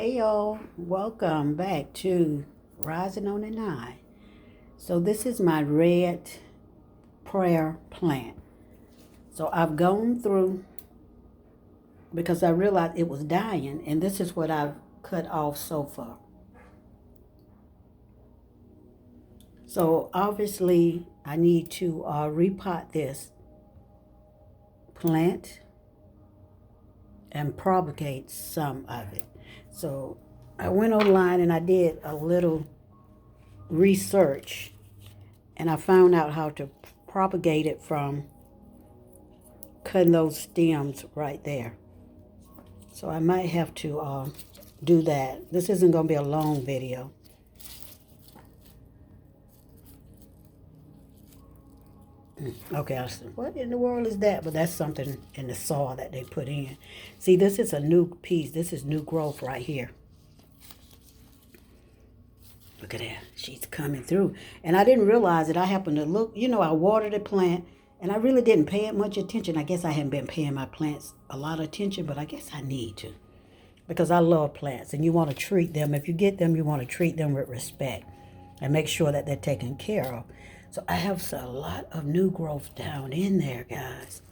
Hey y'all, welcome back to Rising on the Nine. So this is my red prayer plant. So I've gone through because I realized it was dying, and this is what I've cut off so far. So obviously I need to repot this plant and propagate some of it. So I went online and I did a little research, and I found out how to propagate it from cutting those stems right there. So I might have to do that. This isn't going to be a long video. Okay, I said, what in the world is that? But that's something in the soil that they put in. See, this is a new piece. This is new growth right here. Look at that. She's coming through. And I didn't realize it. I happened to look, I watered the plant, and I really didn't pay it much attention. I guess I haven't been paying my plants a lot of attention, but I guess I need to. Because I love plants, and you want to treat them. If you get them, you want to treat them with respect and make sure that they're taken care of. So I have a lot of new growth down in there, guys.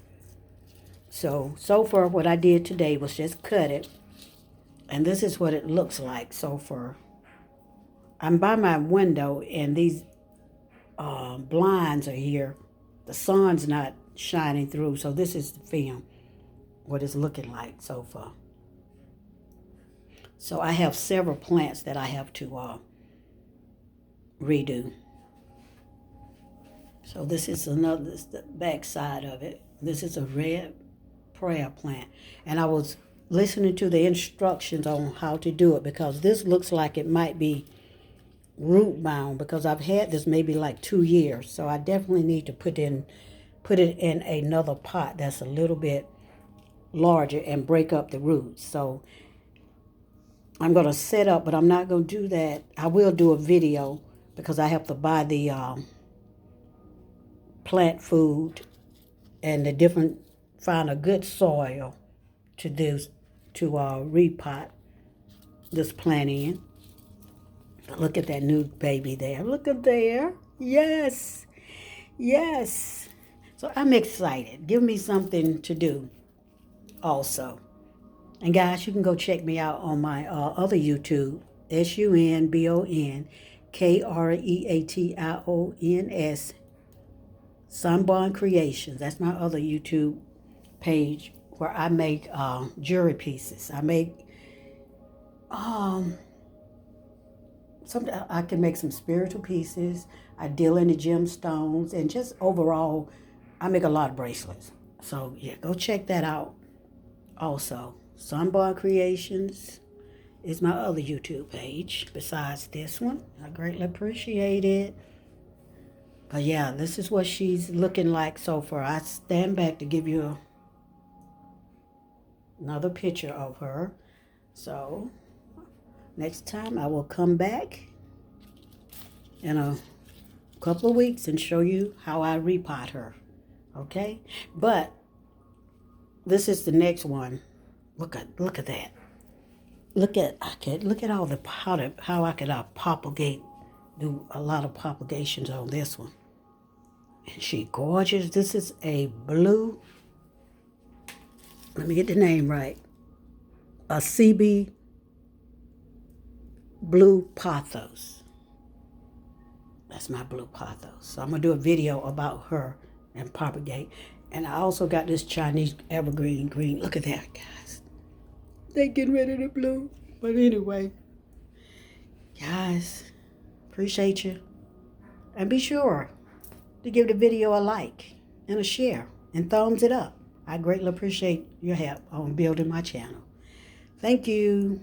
So far what I did today was just cut it. And this is what it looks like so far. I'm by my window, and these blinds are here. The sun's not shining through, so this is the film, what it's looking like so far. So I have several plants that I have to redo. So this is the back side of it. This is a red prayer plant. And I was listening to the instructions on how to do it, because this looks like it might be root bound, because I've had this maybe like 2 years. So I definitely need to put it in another pot that's a little bit larger and break up the roots. So I'm going to set up, but I'm not going to do that. I will do a video, because I have to buy the plant food and find a good soil to repot this plant in. Look at that new baby there. Look at there. Yes. Yes. So I'm excited. Give me something to do also. And guys, you can go check me out on my other YouTube, SUNBONKREATIONS, Sunbon Creations. That's my other YouTube page where I make jewelry pieces. I make I can make some spiritual pieces. I deal in the gemstones, and just overall, I make a lot of bracelets. So yeah, go check that out. Also, Sunbon Creations is my other YouTube page besides this one. I greatly appreciate it. But yeah, this is what she's looking like so far. I stand back to give you another picture of her. So next time I will come back in a couple of weeks and show you how I repot her. Okay? But this is the next one. Look at that. Look at all the how I could propagate, do a lot of propagations on this one. And she gorgeous. This is a blue, let me get the name right, a CB blue pothos. That's my blue pothos. So I'm going to do a video about her and propagate. And I also got this Chinese evergreen green. Look at that, guys. They getting rid of the blue. But anyway, guys, appreciate you. And be sure to give the video a like and a share and thumbs it up. I greatly appreciate your help on building my channel. Thank you.